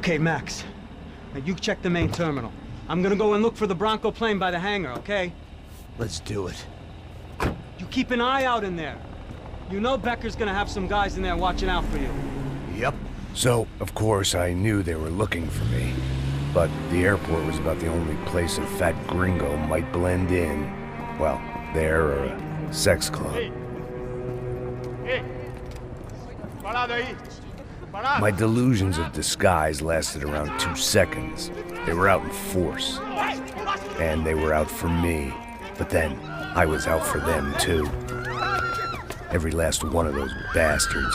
Okay, Max. Now you check the main terminal. I'm gonna go and look for the Bronco plane by the hangar, okay? Let's do it. You keep an eye out in there. You know Becker's gonna have some guys in there watching out for you. Yep. So, of course, I knew they were looking for me. But the airport was about the only place a fat gringo might blend in. Well, there or a sex club. My delusions of disguise lasted around 2 seconds. They were out in force. And they were out for me. But then, I was out for them too. Every last one of those bastards.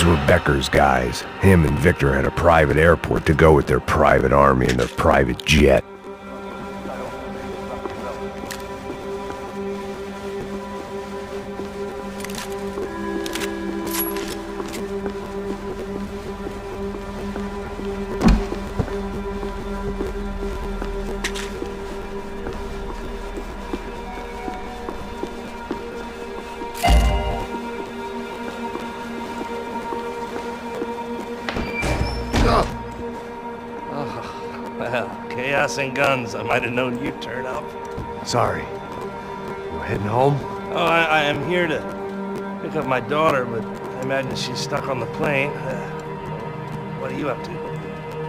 These were Becker's guys. Him and Victor had a private airport to go with their private army and their private jet. Well, chaos and guns. I might have known you'd turn up. Sorry. You heading home? Oh, I am here to pick up my daughter, but I imagine she's stuck on the plane. What are you up to?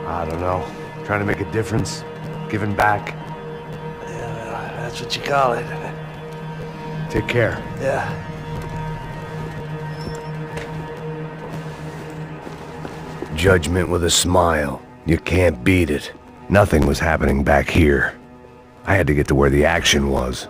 I don't know. Trying to make a difference. Giving back. Yeah, well, that's what you call it. Take care. Yeah. Judgment with a smile. You can't beat it. Nothing was happening back here. I had to get to where the action was.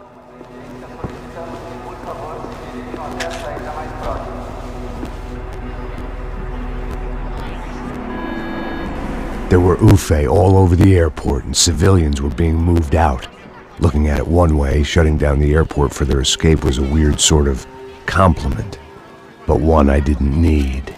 There were UFE all over the airport, and civilians were being moved out. Looking at it one way, shutting down the airport for their escape was a weird sort of compliment, but one I didn't need.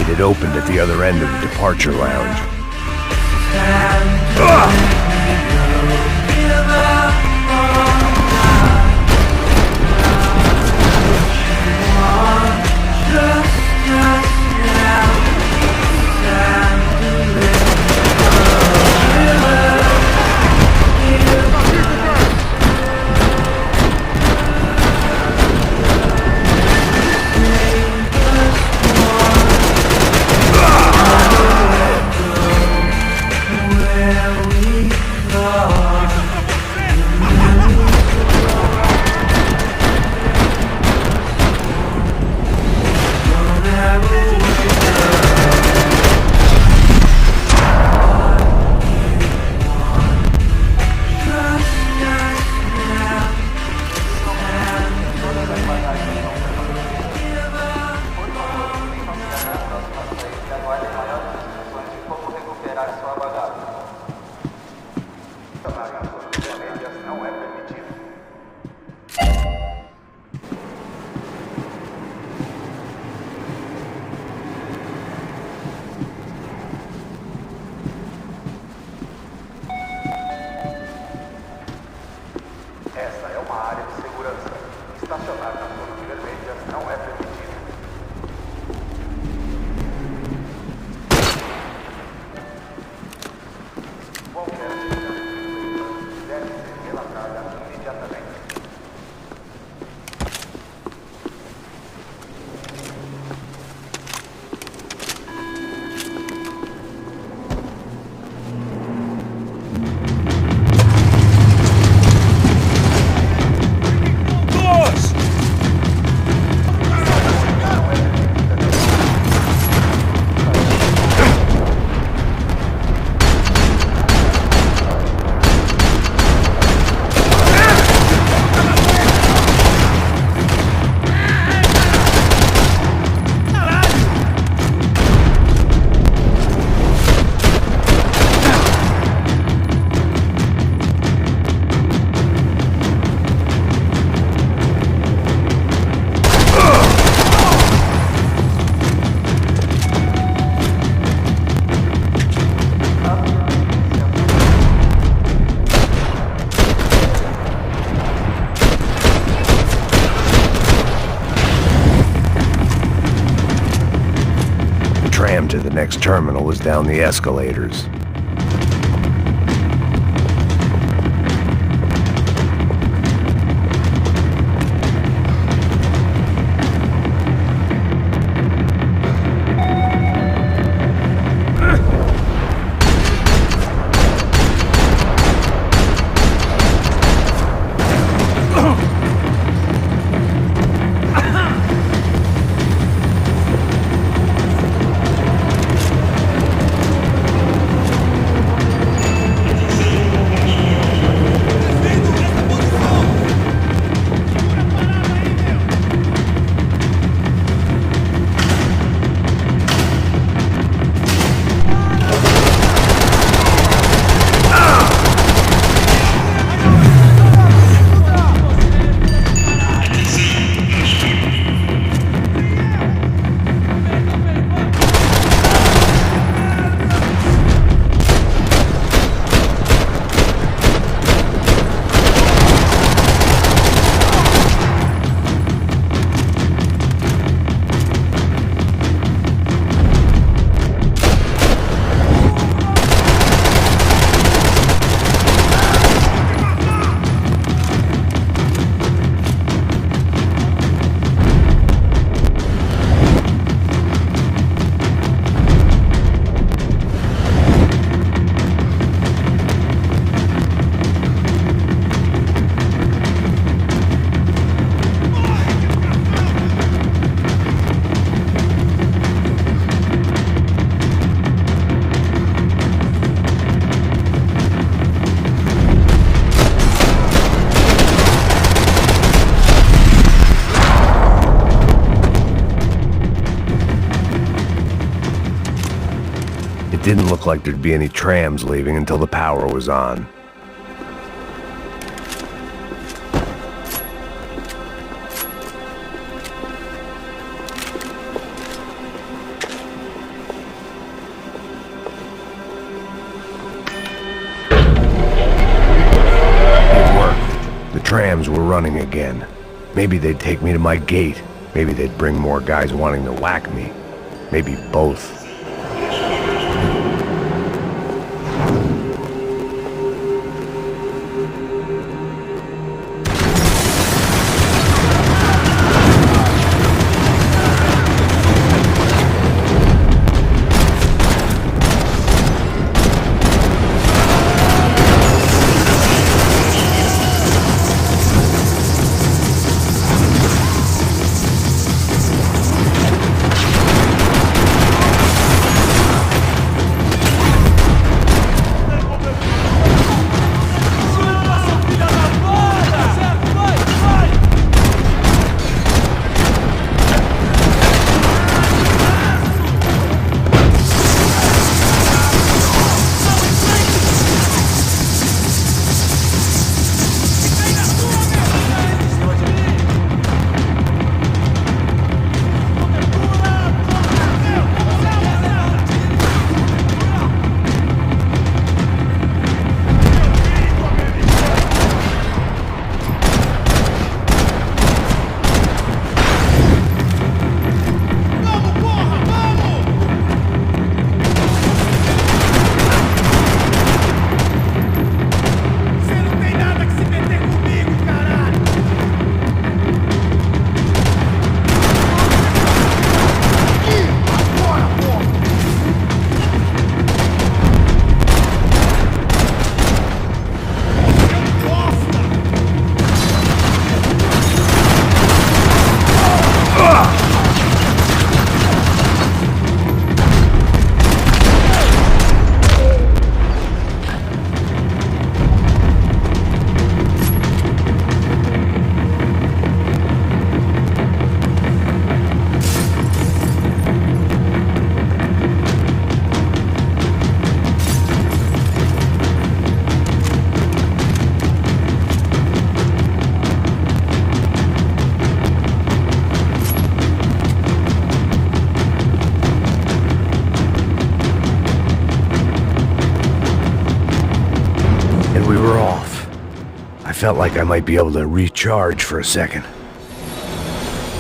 It opened at the other end of the departure lounge. To the next terminal was down the escalators. It didn't look like there'd be any trams leaving until the power was on. trams were running again. Maybe they'd take me to my gate. Maybe they'd bring more guys wanting to whack me. Maybe both. Felt like I might be able to recharge for a second.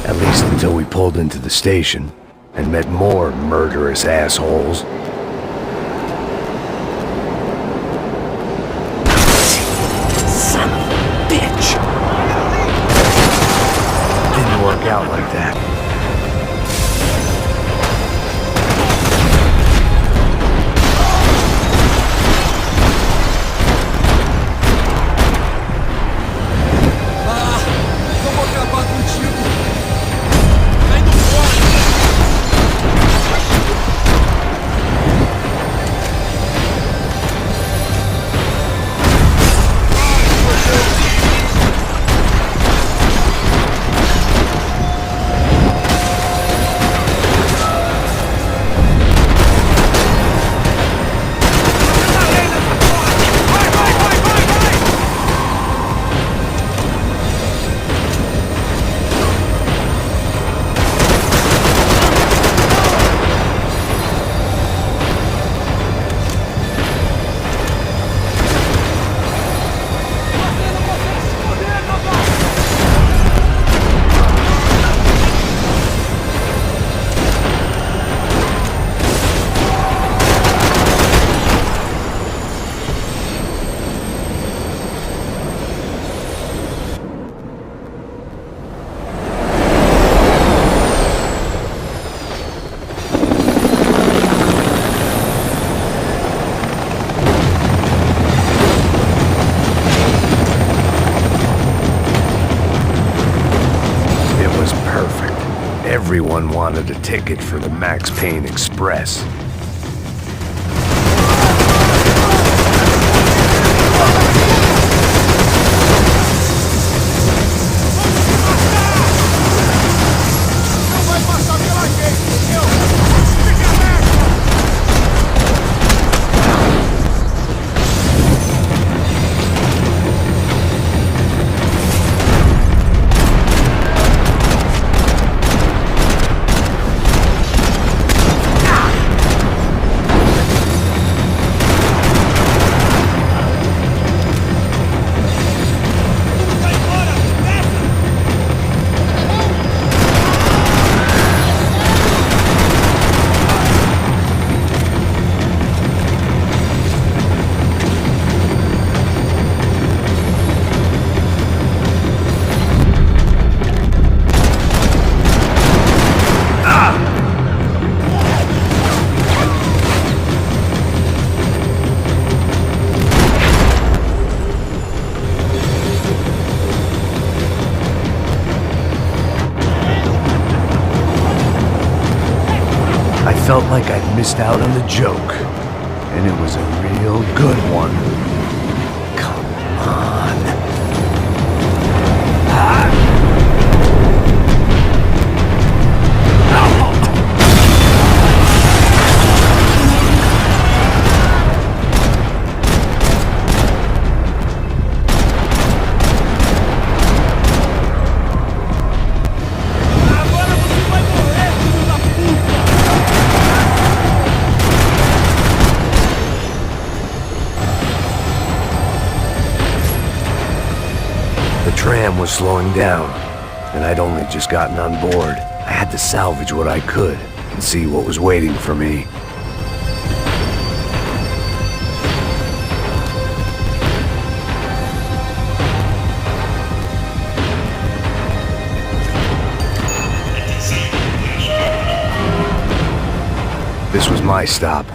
At least until we pulled into the station and met more murderous assholes. Son of a bitch! Didn't work out like that. Everyone wanted a ticket for the Max Payne Express. felt like I'd missed out on the joke. And it was a real good one. Come on. The tram was slowing down, and I'd only just gotten on board. I had to salvage what I could and see what was waiting for me. This was my stop.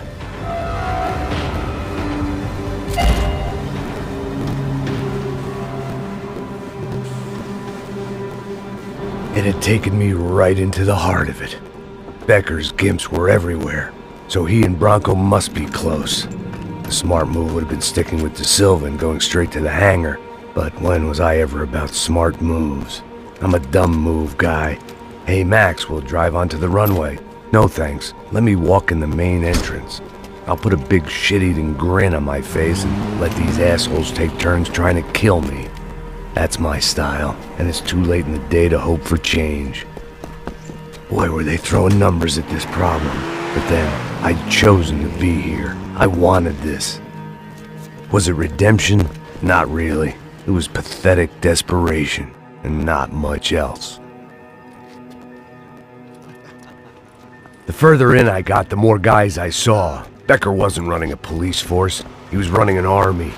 It had taken me right into the heart of it. Becker's gimps were everywhere, so he and Bronco must be close. The smart move would have been sticking with De Silva and going straight to the hangar, but when was I ever about smart moves? I'm a dumb move guy. Hey Max, we'll drive onto the runway. No thanks, let me walk in the main entrance. I'll put a big shit-eating grin on my face and let these assholes take turns trying to kill me. That's my style, and it's too late in the day to hope for change. Boy, were they throwing numbers at this problem. But then, I'd chosen to be here. I wanted this. Was it redemption? Not really. It was pathetic desperation, and not much else. The further in I got, the more guys I saw. Becker wasn't running a police force. He was running an army.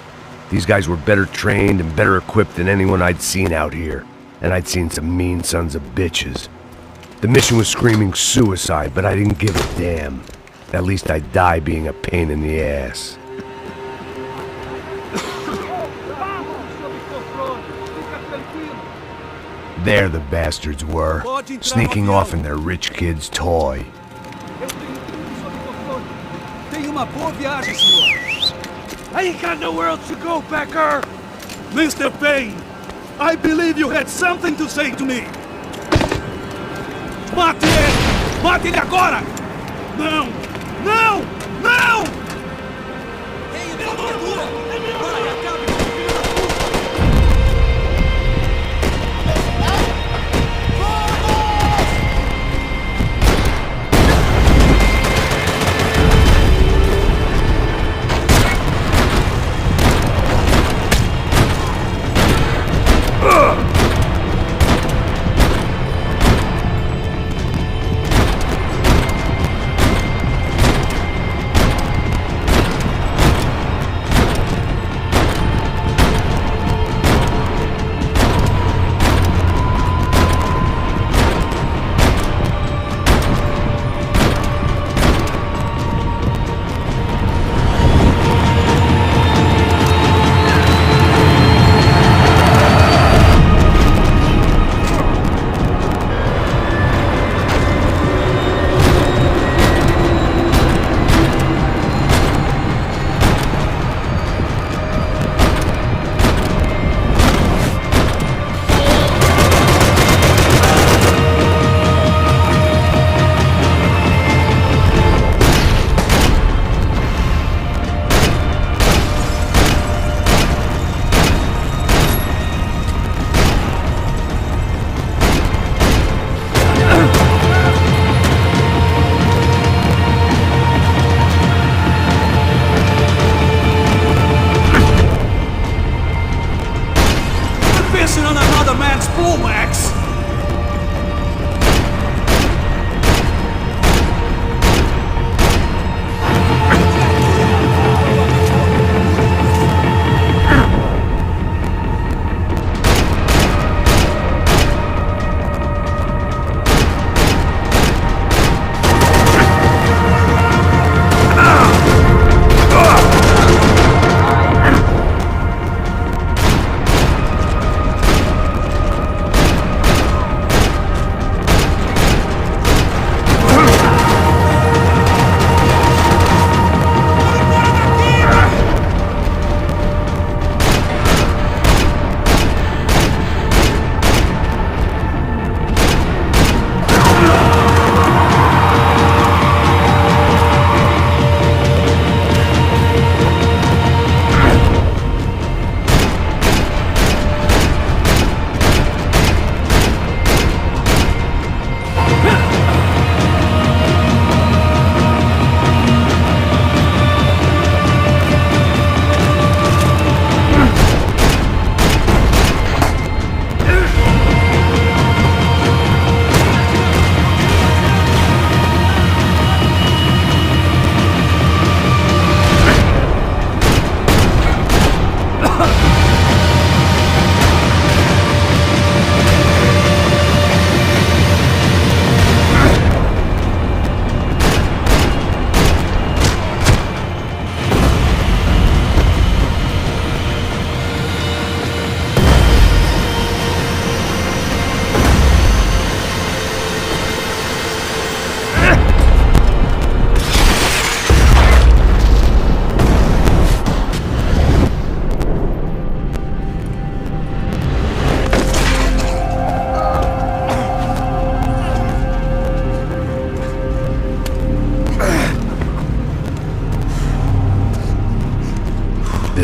These guys were better trained and better equipped than anyone I'd seen out here. And I'd seen some mean sons of bitches. The mission was screaming suicide, but I didn't give a damn. At least I'd die being a pain in the ass. There the bastards were, sneaking off in their rich kid's toy. I ain't got nowhere else to go, Becker! Mr. Payne, I believe you had something to say to me! Mate ele! Mate ele agora! Não! Não! Não!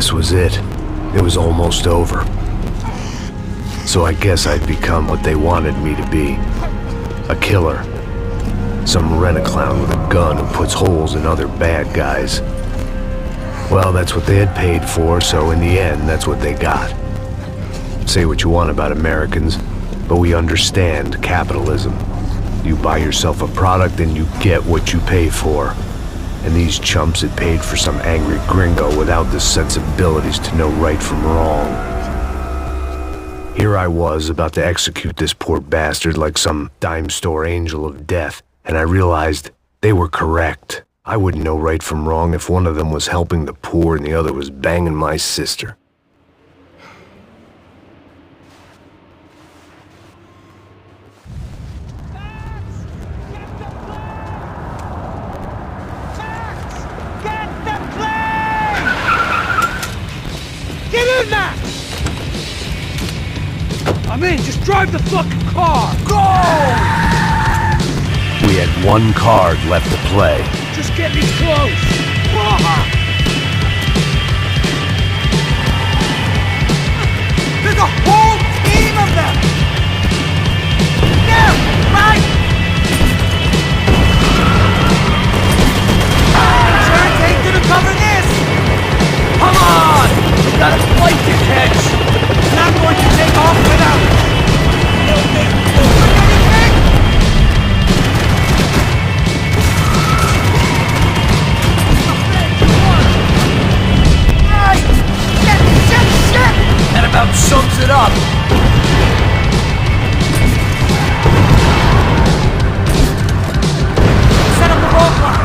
This was it. It was almost over. So I guess I'd become what they wanted me to be. A killer. Some rent-a-clown with a gun who puts holes in other bad guys. Well, that's what they had paid for, so in the end, that's what they got. Say what you want about Americans, but we understand capitalism. You buy yourself a product and you get what you pay for. And these chumps had paid for some angry gringo without the sensibilities to know right from wrong. Here I was about to execute this poor bastard like some dime store angel of death, and I realized they were correct. I wouldn't know right from wrong if one of them was helping the poor and the other was banging my sister. Get in there! I'm in, just drive the fucking car! Go! We had one card left to play. Just get me close! There's a whole team of them! There! Right! Insurance ain't gonna cover this! Come on! We got a flight to catch! Not going to take off without it! That about sums it up. Set up the roadblock!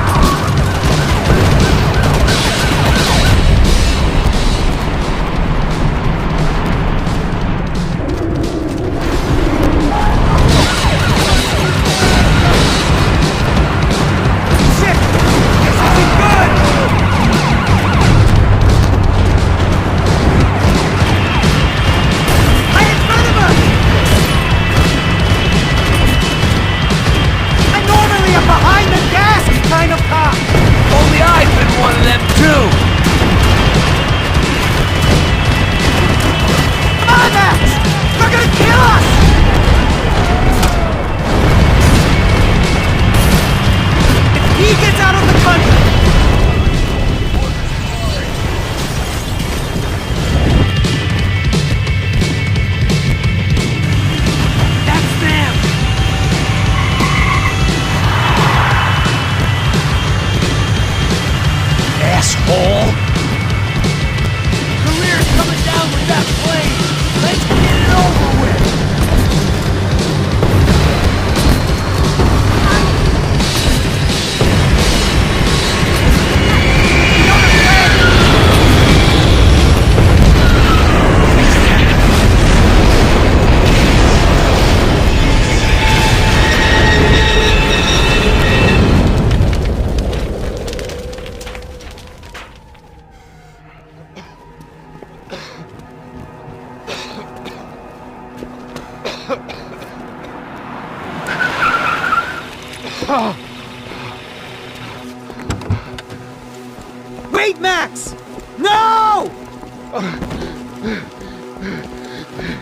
Wait, Max! No!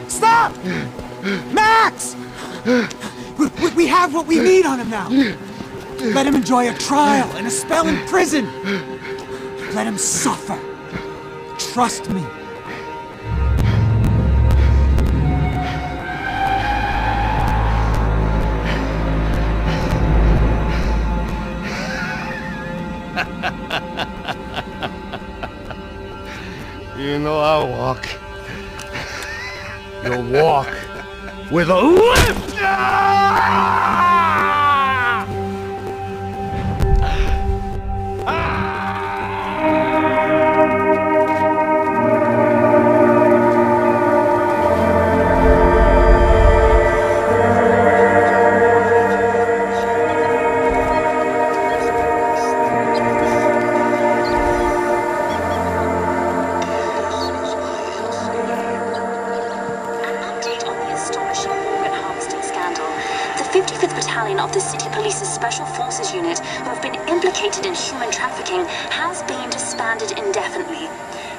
Stop! Max! We have what we need on him now. Let him enjoy a trial and a spell in prison. Let him suffer. Trust me. You know I'll walk. You'll walk with a lift! Of the City Police's Special Forces unit who have been implicated in human trafficking has been disbanded indefinitely.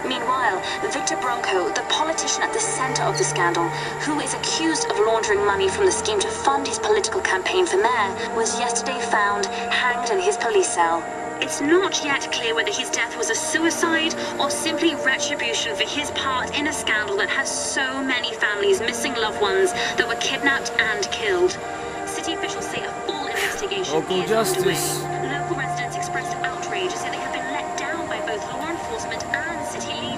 Meanwhile, Victor Bronco, the politician at the center of the scandal, who is accused of laundering money from the scheme to fund his political campaign for mayor, was yesterday found hanged in his police cell. It's not yet clear whether his death was a suicide or simply retribution for his part in a scandal that has so many families missing loved ones that were kidnapped and killed. City officials say a full investigation Local is justice. underway. Local residents expressed outrage, say they have been let down by both law enforcement and city leaders.